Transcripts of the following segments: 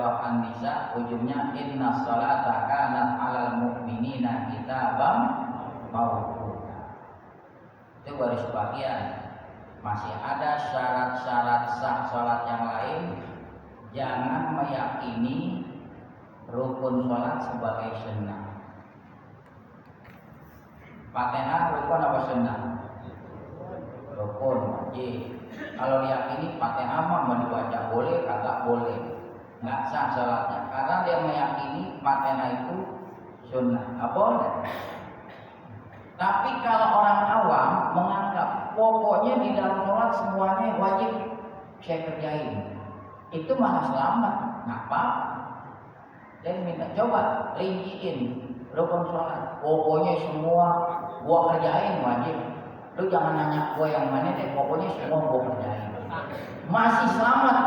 surat An-Nisa ujungnya inna sholata kanat 'alal mu'minina kitaban mawquta. Itu baru sebagian. Masih ada syarat-syarat sah sholat yang lain. Jangan meyakini rukun sholat sebagai sunnah. Fatihah rukun apa sunnah? Rukun wajib. Kalau diyakini Fatihah mah mau dibaca boleh, kagak boleh, nggak sah sholatnya. Karena dia meyakini Fatihah itu sunnah, nggak boleh. Tapi kalau orang awam menganggap pokoknya di dalam sholat semuanya wajib saya kerjain, itu malah selamat, nggak apa-apa. Dan minta coba rinciin rukun sholat, pokoknya semua gua kerjain wajib. Lu jangan nanya gua yang mana deh, pokoknya semua gua kerjain. Masih selamat.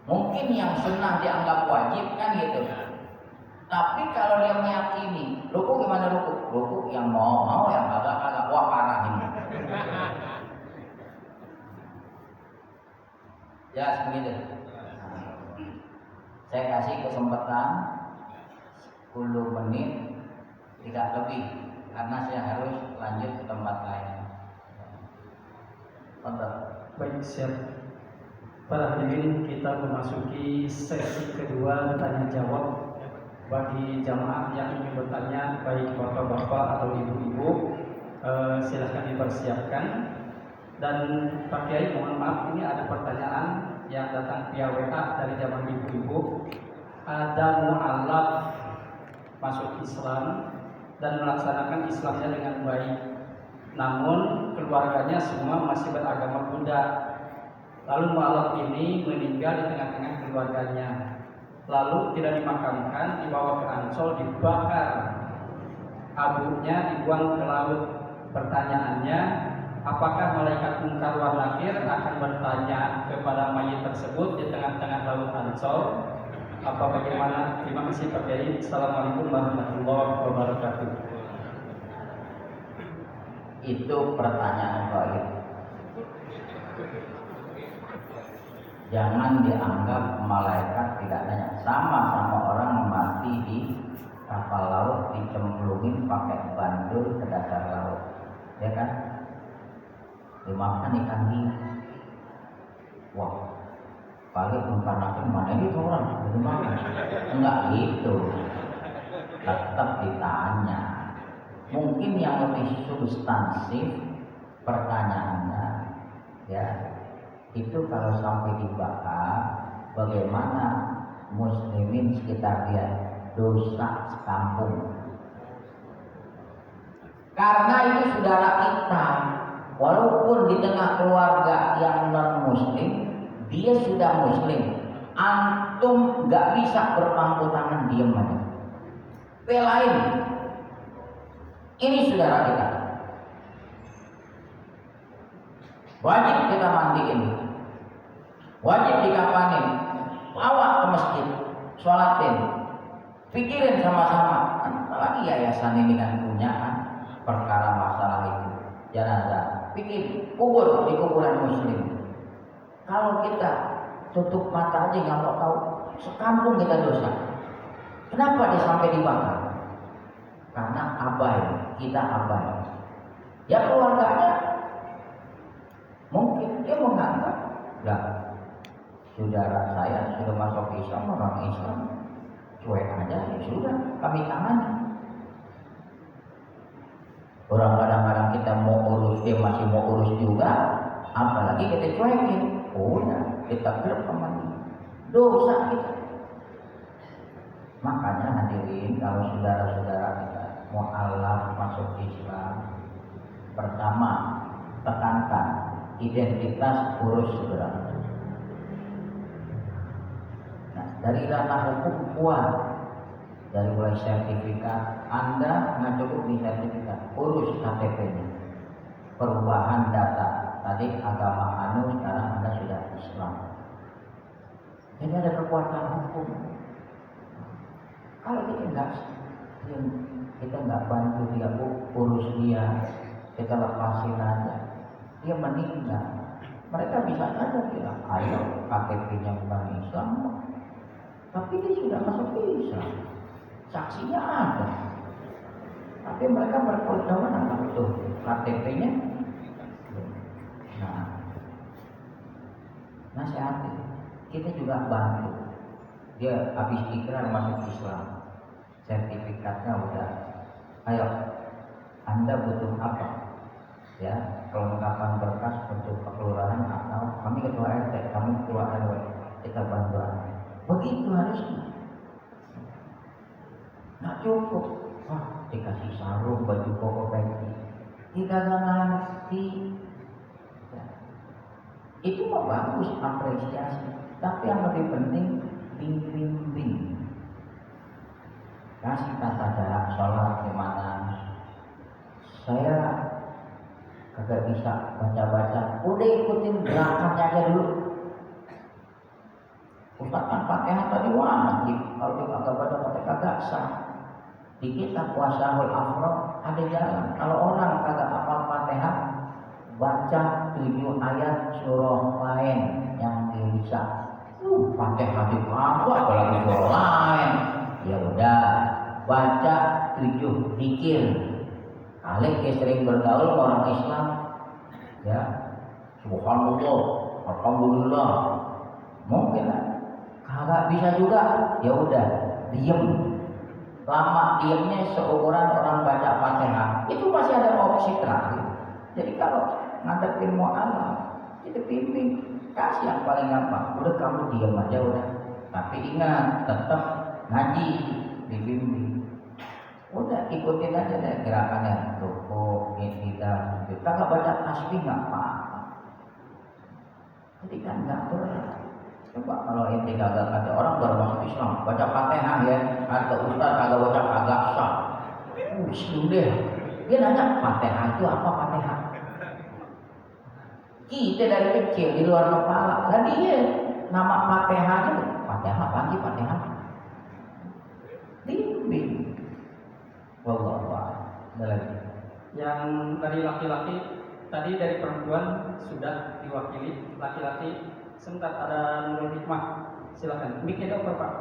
Mungkin yang sunnah dianggap wajib kan gitu. Tapi kalau dia meyakini, ruku gimana ruku? Ruku yang mau yang kagak wah parah ini. Ya segitu. Saya kasih kesempatan 10 menit tidak lebih karena saya harus lanjut ke tempat lain. Baik, siap. Para hadirin, kita memasuki sesi kedua tanya jawab. Bagi jamaah yang ingin bertanya, baik bapak-bapak atau ibu-ibu, silahkan dipersiapkan. Dan Pak Kiai, mohon maaf, ini ada pertanyaan yang datang via WA dari jamaah ibu-ibu. Ada mu'alaf masuk Islam dan melaksanakan Islamnya dengan baik, namun keluarganya semua masih beragama Buddha. Lalu mu'alaf ini meninggal di tengah-tengah keluarganya, lalu tidak dimakamkan, dibawa ke Ancol, dibakar, abunya dibuang ke laut. Pertanyaannya, apakah malaikat mungkar wal nakir akan bertanya kepada mayit tersebut di tengah-tengah laut Ancol? Apa bagaimana? Terima kasih Pak Kiai. Assalamualaikum warahmatullahi wabarakatuh. Itu pertanyaan baik. Jangan dianggap malaikat tidak tanya. Sama orang mati di kapal laut dicemplungin pakai bandul ke dasar laut, ya kan? Dimakan ikan hiu. Wah, paling mengkarnakan mana itu orang? Bagaimana? Enggak gitu. Tetap ditanya. Mungkin yang lebih substansif pertanyaannya, ya. Itu kalau sampai dibakar, bagaimana muslimin sekitar dia? Dosa sekampung. Karena itu saudara kita, walaupun di tengah keluarga yang non muslim, dia sudah muslim. Antum gak bisa berpangku tangan diem aja. Belain. Ini saudara kita. Wajib kita mandiin, wajib dikafanin, bawa ke masjid, sholatin, pikirin sama-sama. Apalagi yayasan ini kan punya kan perkara masalah itu jenazah, pikir kubur di kuburan muslim. Kalau kita tutup mata aja nggak mau tahu, sekampung kita dosa. Kenapa dia sampai dibakar? Karena abai, kita abai. Ya keluarganya mungkin dia menganggap, ya saudara saya sudah masuk Islam, orang Islam, cuek aja, ya sudah, kami tangani. Orang kadang-kadang kita mau urus, dia masih mau urus juga, apalagi kita cuekin, udah kita gerap kemana, dosa kita. Makanya hadirin, kalau saudara-saudara kita mu'alaf masuk Islam, pertama tekankan identitas urus segera. Nah, dari ranah hukum kuat, dari mulai sertifikat, Anda nggak cukup di sertifikat, urus KTP-nya, perubahan data. Tadi agama anu, sekarang Anda sudah Islam. Jadi ada kekuatan hukum. Kalau kita nggak bantu dia, urus dia, kita lepasin aja, dia meninggal, Mereka bisa saja bilang, ayo KTP-nya bukan Islam, tapi dia sudah masuk Islam, saksinya ada. Tapi mereka berkeutamaan apa itu KTP-nya. Nah, nasihati, kita juga bantu. Dia habis ikrar masuk Islam, sertifikatnya udah. Ayo, Anda butuh apa? Ya, kelengkapan berkas untuk kelurahan atau kami ketua RT, kami ketua RW, kita bantu Anda. Begitu harusnya. Nggak cukup. Wah, dikasih sarung, baju koko peci, tidak ngerti. Ya. Itu mah bagus, apresiasi. Tapi yang lebih penting, bimbing. Kasih tata cara sholat gimana. Saya kagak bisa baca-baca, udah ikutin gerakannya aja dulu. Ustaz kan Fatihah tadi wajib, kalau dia kagak baca Fatihah kagak sah. Di kitab Wasyahul Afraq ada jalan. Kalau orang kagak hafal Fatihah, baca 7 ayat surah lain yang dia bisa. Fatihah di apa apalagi surah lain. Ya udah, baca 7 zikir. Kali dia sering bergaul sama orang Islam, ya, subhanallah, alhamdulillah, mungkin lah. Kagak bisa juga, ya udah, diem. Lama diemnya seukuran orang baca Fatihah, itu masih ada opsi terakhir. Jadi kalau ngadepin mu'alaf, kita bimbing, kasih yang paling gampang. Udah kamu diem aja udah. Tapi ingat, tetap ngaji, dibimbing. Udah ikutin aja deh gerakannya, rukuk, i'tidal. Kagak baca tasbih nggak apa-apa. Jadi kan nggak berat. Coba kalau ente kagak ada orang baru masuk Islam, baca Fatihah ya, atau ustaz kagak baca kagak sah. Sudah. Dia nanya Fatihah itu apa Fatihah? Kita dari kecil di luar kepala. Lah dia nama Fatihah aja, Fatihah pagi Fatihah. Bimbing. Wallahu a'lam. Ada lagi. Yang dari laki-laki tadi dari perempuan sudah diwakili laki-laki. Sebentar ada Nurul Hikmah, silakan. Mic-nya dioper Pak.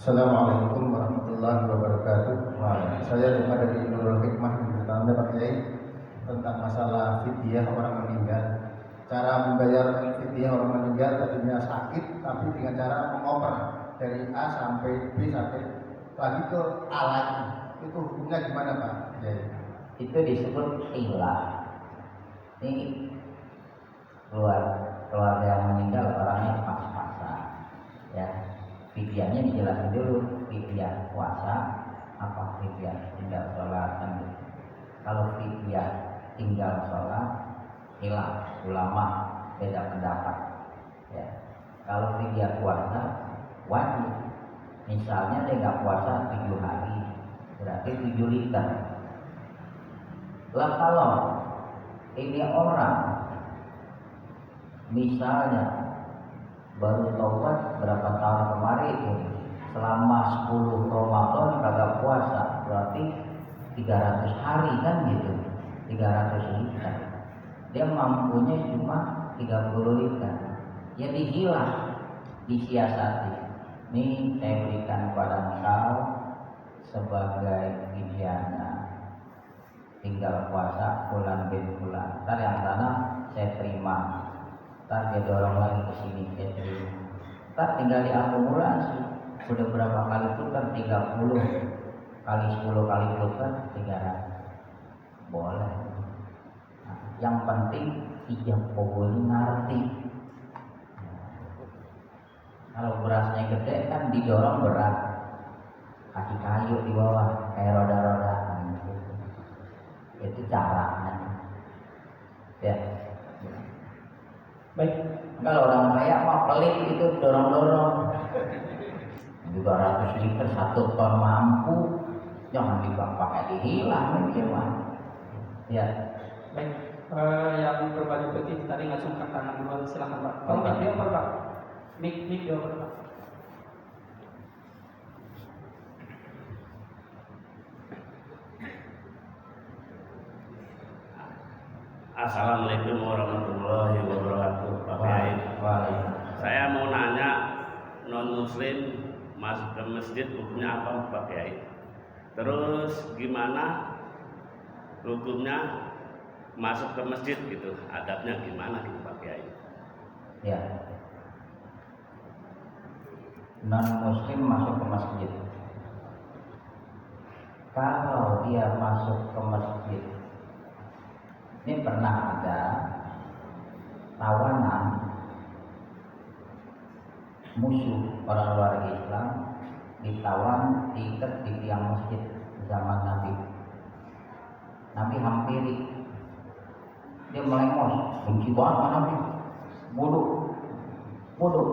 Assalamualaikum warahmatullahi wabarakatuh. Saya Lima dari Nurul Hikmah bertanya Pak Kiai tentang masalah fidyah orang meninggal. Cara membayar fidyah orang meninggal tadinya sakit, tapi dengan cara mengoper dari A sampai B sampai lagi ke A lagi. Itu hukumnya gimana Pak Kiai? Itu disebut khilaf. Ini keluarga yang meninggal orangnya pas-pasan. Ya, fidyahnya dijelasin dulu. Fidyah puasa apa fidyah tinggal sholat kan gitu. Kalau fidyah tinggal sholat, khilaf ulama beda pendapat. Ya, kalau fidyah puasa wajib. Misalnya dia nggak puasa 7 hari, berarti 7 liter. Lah kalau ini orang misalnya baru taubat berapa tahun kemarin itu selama 10 Ramadan kagak puasa, berarti 300 hari kan gitu, 300 liter. Dia mampunya cuma 30 liter. Ya dihilah, disiasati. Ini saya berikan kepada engkau sebagai fidyahnya. Tinggal puasa bulan bin bulan. Ntar yang tanah saya terima. Ntar dia dorong lagi ke sini saya terima. Ntar tinggal diakumulasi. Sudah berapa kali putar? 30 kali 10 kali putar 300. Boleh. Nah, yang penting tidak boleh ngerti. Kalau berasnya gede kan didorong berat. Kasih kayu di bawah kayak roda-roda. Itu caranya. Ya. Baik. Kalau orang kaya mah pelit itu dorong-dorong. 200 liter 1 ton mampu, jangan pakai dihilang gimana? Ya. Baik. Yang berbaju putih tadi langsung angkat tangan duluan, silakan Pak. Kalau mic dioper Pak. Mic dioper Pak. Assalamualaikum warahmatullahi wabarakatuh. Pak Kiai. Saya mau nanya, non muslim masuk ke masjid hukumnya apa Pak Kiai? Terus gimana hukumnya masuk ke masjid gitu? Adabnya gimana gitu Pak Kiai? Ya. Non muslim masuk ke masjid. Kalau dia masuk ke masjid, ini pernah ada tawanan musuh orang luar Islam ditawan, diikat di tiang masjid zaman Nabi. Nabi hampiri, dia melengos, benci banget sama Nabi, bodoh.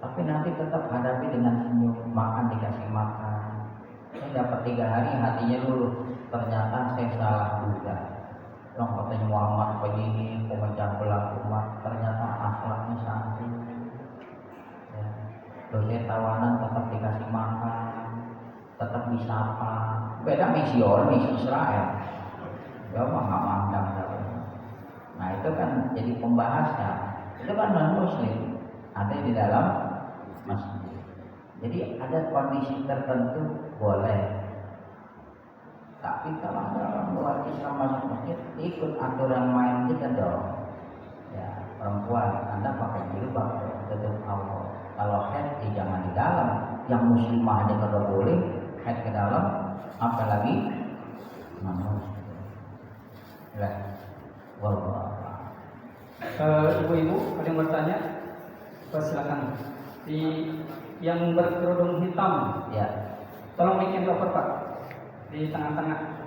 Tapi Nabi tetap hadapi dengan senyum, makan dikasih makan. Saya dapat 3 hari hatinya luluh, ternyata saya salah juga. Yang katanya Muhammad begini, pemecah belah umat, ternyata akhlaknya santun. Ya. Dosa tawanan tetap dikasih makan, tetap disapa. Beda misi Israel. Ya mah nggak mandang. Nah itu kan jadi pembahasan. Itu kan non muslim ada di dalam masjid. Jadi ada kondisi tertentu boleh. Tapi kalau ada orang luar Islam masuk masjid, ikut aturan main kita dong. Ya, perempuan, Anda pakai jilbab, tutup aurat. Kalau head, jangan di dalam. Yang muslimah aja kalau boleh, head ke dalam, apalagi non-muslim. Ya, wallah. Ibu-ibu ada yang bertanya? Silakan. Yang berkerudung hitam, Ya, tolong bikin cover Pak di tengah-tengah.